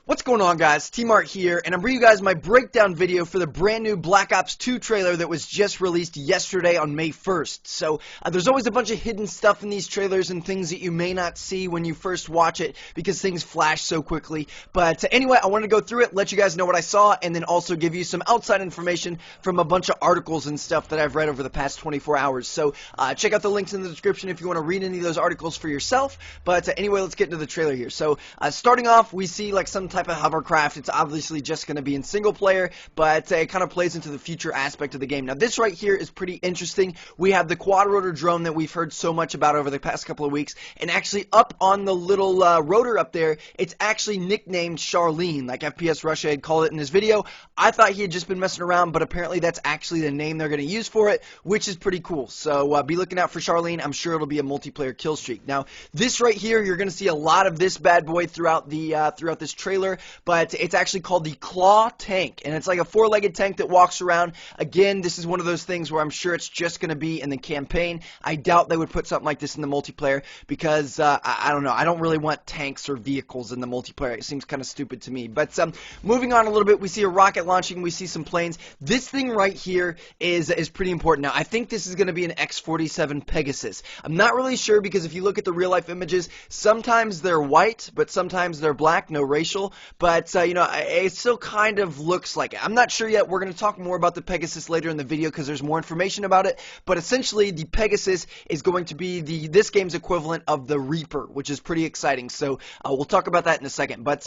What's going on, guys? T-Mart here, and I'm bringing you guys my breakdown video for the brand new Black Ops 2 trailer that was just released yesterday on May 1st. So, there's always a bunch of hidden stuff in these trailers and things that you may not see when you first watch it because things flash so quickly. But anyway, I wanted to go through it, let you guys know what I saw, and then also give you some outside information from a bunch of articles and stuff that I've read over the past 24 hours. So, check out the links in the description if you want to read any of those articles for yourself. But anyway, let's get into the trailer here. So, starting off, we see like some type of hovercraft. It's obviously just going to be in single player, but it kind of plays into the future aspect of the game. Now, this right here is pretty interesting. We have the quad rotor drone that we've heard so much about over the past couple of weeks, and actually up on the little rotor up there, it's actually nicknamed Charlene, like FPS Russia had called it in his video. I thought he had just been messing around, but apparently that's actually the name they're going to use for it, which is pretty cool. So be looking out for Charlene. I'm sure it'll be a multiplayer kill streak. Now, this right here, you're going to see a lot of this bad boy throughout this trailer, but it's actually called the Claw Tank, and it's like a four-legged tank that walks around. Again, this is one of those things where I'm sure it's just going to be in the campaign. I doubt they would put something like this in the multiplayer because, I don't know, I don't really want tanks or vehicles in the multiplayer. It seems kind of stupid to me. But moving on a little bit, we see a rocket launching, we see some planes. This thing right here is pretty important. Now, I think this is going to be an X-47 Pegasus. I'm not really sure because if you look at the real-life images, sometimes they're white, but sometimes they're black, no racial. But, you know, it still kind of looks like it. I'm not sure yet. We're going to talk more about the Pegasus later in the video because there's more information about it. But essentially, the Pegasus is going to be this game's equivalent of the Reaper, which is pretty exciting. So we'll talk about that in a second. But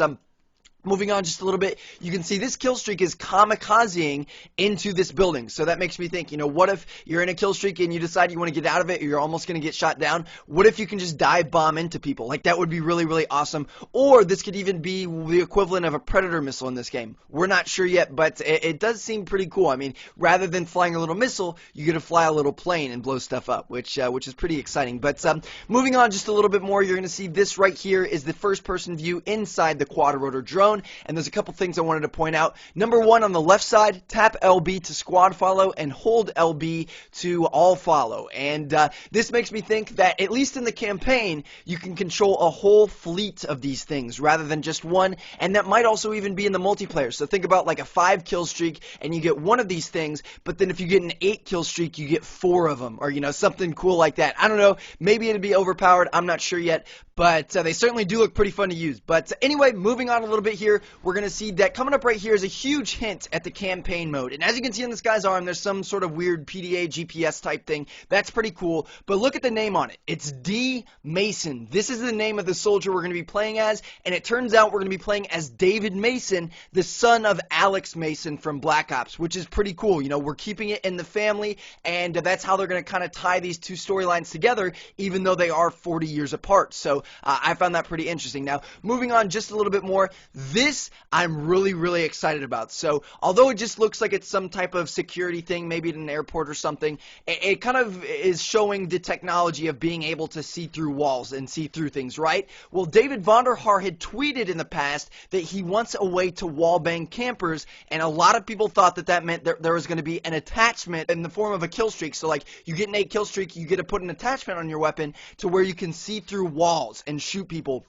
moving on just a little bit, you can see this kill streak is kamikazing into this building. So that makes me think, you know, what if you're in a kill streak and you decide you want to get out of it or you're almost going to get shot down? What if you can just dive bomb into people? Like, that would be really, really awesome. Or this could even be the equivalent of a Predator missile in this game. We're not sure yet, but it does seem pretty cool. I mean, rather than flying a little missile, you get to fly a little plane and blow stuff up, which is pretty exciting. But moving on just a little bit more, you're going to see this right here is the first-person view inside the quad rotor drone. And there's a couple things I wanted to point out. Number one, on the left side, tap LB to squad follow and hold LB to all follow. And this makes me think that, at least in the campaign, you can control a whole fleet of these things rather than just one. And that might also even be in the multiplayer. So think about like a 5-kill streak and you get one of these things, but then if you get an 8-kill streak, you get 4 of them. Or, you know, something cool like that. I don't know. Maybe it'd be overpowered. I'm not sure yet. But they certainly do look pretty fun to use. But anyway, moving on a little bit here, we're going to see that coming up right here is a huge hint at the campaign mode. And as you can see on this guy's arm, there's some sort of weird PDA GPS type thing. That's pretty cool. But look at the name on it. It's D. Mason. This is the name of the soldier we're going to be playing as. And it turns out we're going to be playing as David Mason, the son of Alex Mason from Black Ops, which is pretty cool. You know, we're keeping it in the family. And that's how they're going to kind of tie these two storylines together, even though they are 40 years apart. So I found that pretty interesting. Now, moving on just a little bit more, this I'm really, really excited about. So, although it just looks like it's some type of security thing, maybe at an airport or something, it kind of is showing the technology of being able to see through walls and see through things, right? Well, David Vonderhaar had tweeted in the past that he wants a way to wallbang campers, and a lot of people thought that that meant there was going to be an attachment in the form of a kill streak. So, like, you get an 8-kill streak, you get to put an attachment on your weapon to where you can see through walls and shoot people,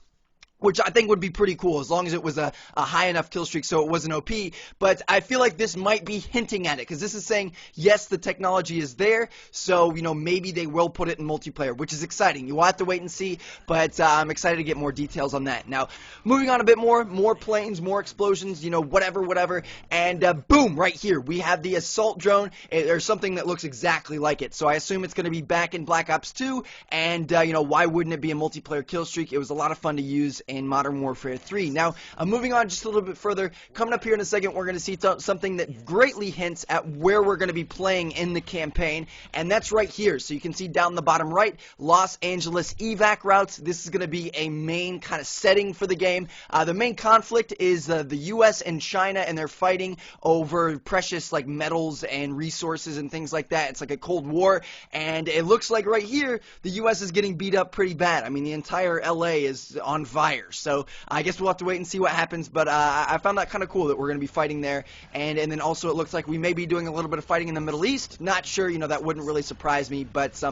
which I think would be pretty cool as long as it was a high enough kill streak so it wasn't OP. But I feel like this might be hinting at it because this is saying, yes, the technology is there, so, you know, maybe they will put it in multiplayer, which is exciting. You will have to wait and see, but I'm excited to get more details on that. Now, moving on a bit more planes, more explosions, you know, whatever, and boom, right here, we have the assault drone. There's something that looks exactly like it, so I assume it's going to be back in Black Ops 2, and, you know, why wouldn't it be a multiplayer kill streak? It was a lot of fun to use in Modern Warfare 3. Now, moving on just a little bit further, coming up here in a second, we're going to see something that greatly hints at where we're going to be playing in the campaign, and that's right here. So you can see down the bottom right, Los Angeles evac routes. This is going to be a main kind of setting for the game. The main conflict is the U.S. and China, and they're fighting over precious, like, metals and resources and things like that. It's like a Cold War, and it looks like right here, the U.S. is getting beat up pretty bad. I mean, the entire L.A. is on fire. So I guess we'll have to wait and see what happens, but I found that kind of cool that we're going to be fighting there, and then also it looks like we may be doing a little bit of fighting in the Middle East. Not sure, you know, that wouldn't really surprise me, but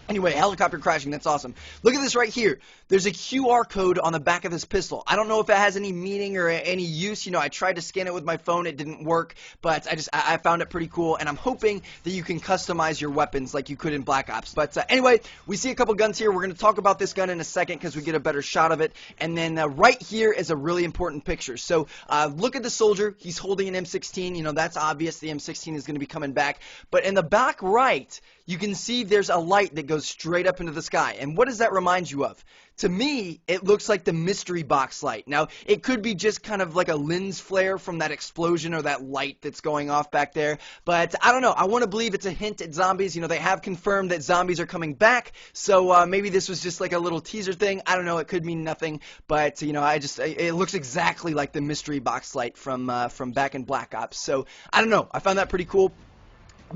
Anyway, helicopter crashing, that's awesome. Look at this right here. There's a QR code on the back of this pistol. I don't know if it has any meaning or any use. You know, I tried to scan it with my phone. It didn't work, but I found it pretty cool, and I'm hoping that you can customize your weapons like you could in Black Ops. But anyway, we see a couple guns here. We're going to talk about this gun in a second because we get a better shot of it. And then right here is a really important picture. So look at the soldier. He's holding an M16. You know, that's obvious. The M16 is going to be coming back. But in the back right, you can see there's a light that goes straight up into the sky. And what does that remind you of? To me, it looks like the mystery box light. Now, it could be just kind of like a lens flare from that explosion or that light that's going off back there. But I don't know. I want to believe it's a hint at zombies. You know, they have confirmed that zombies are coming back. So maybe this was just like a little teaser thing. I don't know. It could mean nothing. But, you know, it looks exactly like the mystery box light from back in Black Ops. So I don't know. I found that pretty cool.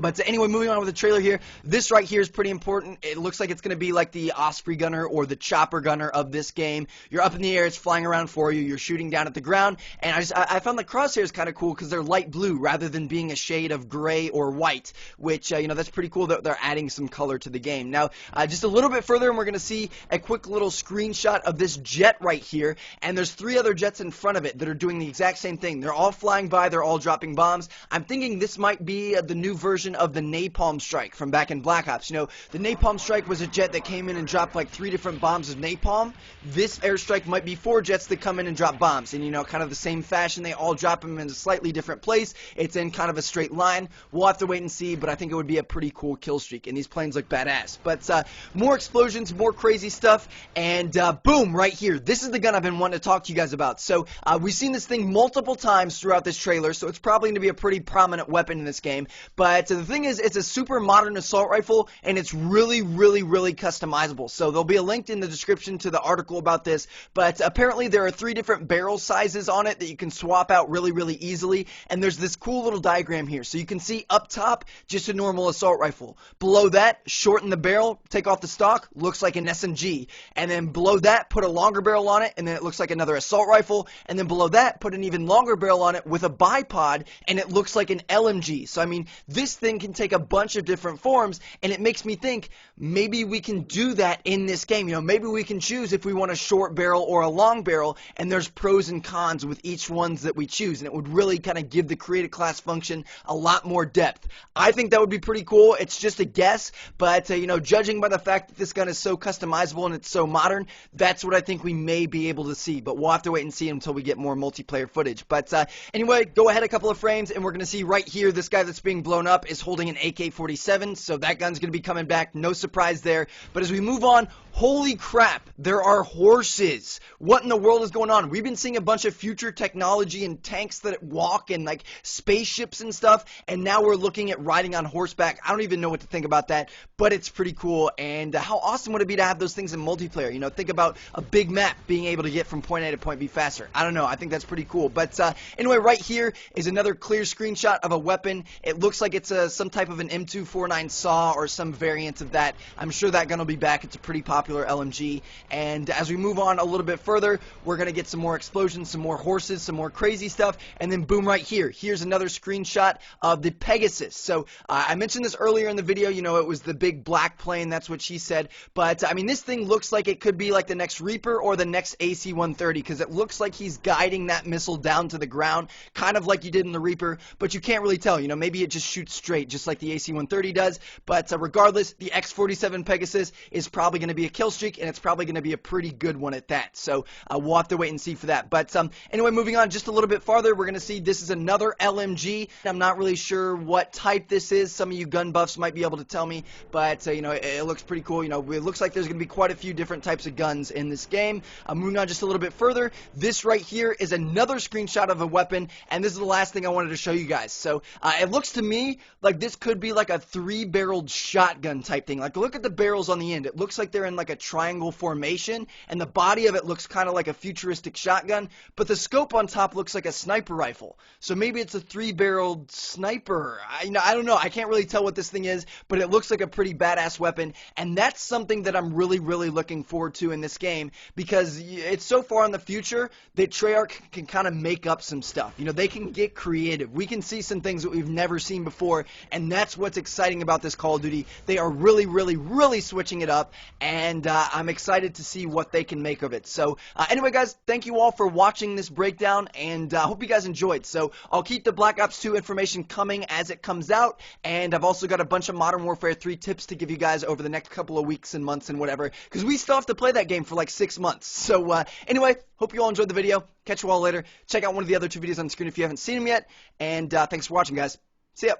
But anyway, moving on with the trailer here, this right here is pretty important. It looks like it's going to be like the Osprey gunner or the chopper gunner of this game. You're up in the air, it's flying around for you, you're shooting down at the ground, and I found the crosshairs kind of cool because they're light blue rather than being a shade of gray or white, which, you know, that's pretty cool that they're adding some color to the game. Now, just a little bit further, and we're going to see a quick little screenshot of this jet right here, and there's 3 other jets in front of it that are doing the exact same thing. They're all flying by, they're all dropping bombs. I'm thinking this might be the new version of the napalm strike from back in Black Ops. You know, the napalm strike was a jet that came in and dropped like 3 different bombs of napalm. This airstrike might be 4 jets that come in and drop bombs, and you know, kind of the same fashion. They all drop them in a slightly different place. It's in kind of a straight line. We'll have to wait and see, but I think it would be a pretty cool kill streak, and these planes look badass. But more explosions, more crazy stuff, and boom, right here. This is the gun I've been wanting to talk to you guys about. So we've seen this thing multiple times throughout this trailer, so it's probably going to be a pretty prominent weapon in this game. But the thing is, it's a super modern assault rifle, and it's really, really, really customizable. So there'll be a link in the description to the article about this, but apparently there are 3 different barrel sizes on it that you can swap out really, really easily, and there's this cool little diagram here. So you can see up top, just a normal assault rifle. Below that, shorten the barrel, take off the stock, looks like an SMG. And then below that, put a longer barrel on it, and then it looks like another assault rifle. And then below that, put an even longer barrel on it with a bipod, and it looks like an LMG. So I mean, this thing can take a bunch of different forms, and it makes me think maybe we can do that in this game. You know, maybe we can choose if we want a short barrel or a long barrel, and there's pros and cons with each ones that we choose, and it would really kind of give the created class function a lot more depth. I think that would be pretty cool. It's just a guess, but you know, judging by the fact that this gun is so customizable and it's so modern, that's what I think we may be able to see, but we'll have to wait and see until we get more multiplayer footage. But anyway, go ahead a couple of frames, and we're going to see right here, this guy that's being blown up is holding an AK-47, so that gun's going to be coming back, no surprise there. But as we move on, holy crap, there are horses. What in the world is going on? We've been seeing a bunch of future technology and tanks that walk and like spaceships and stuff, and now we're looking at riding on horseback. I don't even know what to think about that, but it's pretty cool. And how awesome would it be to have those things in multiplayer? You know, think about a big map being able to get from point A to point B faster. I don't know, I think that's pretty cool. But anyway, right here is another clear screenshot of a weapon. It looks like it's some type of an M249 saw or some variant of that. I'm sure that gun will be back. It's a pretty popular LMG. And as we move on a little bit further, we're going to get some more explosions, some more horses, some more crazy stuff, and then boom, right here. Here's another screenshot of the Pegasus. So I mentioned this earlier in the video. You know, it was the big black plane. That's what she said. But I mean, this thing looks like it could be like the next Reaper or the next AC-130, because it looks like he's guiding that missile down to the ground, kind of like you did in the Reaper, but you can't really tell. You know, maybe it just shoots straight, just like the AC-130 does. But regardless, the X-47 Pegasus is probably going to be a kill streak, and it's probably going to be a pretty good one at that. So we'll have to wait and see for that. But anyway, moving on just a little bit farther, we're going to see this is another LMG. I'm not really sure what type this is. Some of you gun buffs might be able to tell me, but you know, it looks pretty cool. You know, it looks like there's going to be quite a few different types of guns in this game. Moving on just a little bit further, this right here is another screenshot of a weapon, and this is the last thing I wanted to show you guys. So it looks to me like this could be like a 3-barreled shotgun type thing. Like, look at the barrels on the end. It looks like they're in like a triangle formation, and the body of it looks kind of like a futuristic shotgun, but the scope on top looks like a sniper rifle. So maybe it's a 3-barreled sniper. I don't know. I can't really tell what this thing is, but it looks like a pretty badass weapon, and that's something that I'm really, really looking forward to in this game, because it's so far in the future that Treyarch can kind of make up some stuff. You know, they can get creative. We can see some things that we've never seen before, and that's what's exciting about this Call of Duty. They are really, really, really switching it up, and I'm excited to see what they can make of it. So anyway, guys, thank you all for watching this breakdown, and I hope you guys enjoyed. So I'll keep the Black Ops 2 information coming as it comes out, and I've also got a bunch of Modern Warfare 3 tips to give you guys over the next couple of weeks and months and whatever, because we still have to play that game for like 6 months. So anyway, hope you all enjoyed the video. Catch you all later. Check out one of the other 2 videos on the screen if you haven't seen them yet, and thanks for watching, guys. See ya.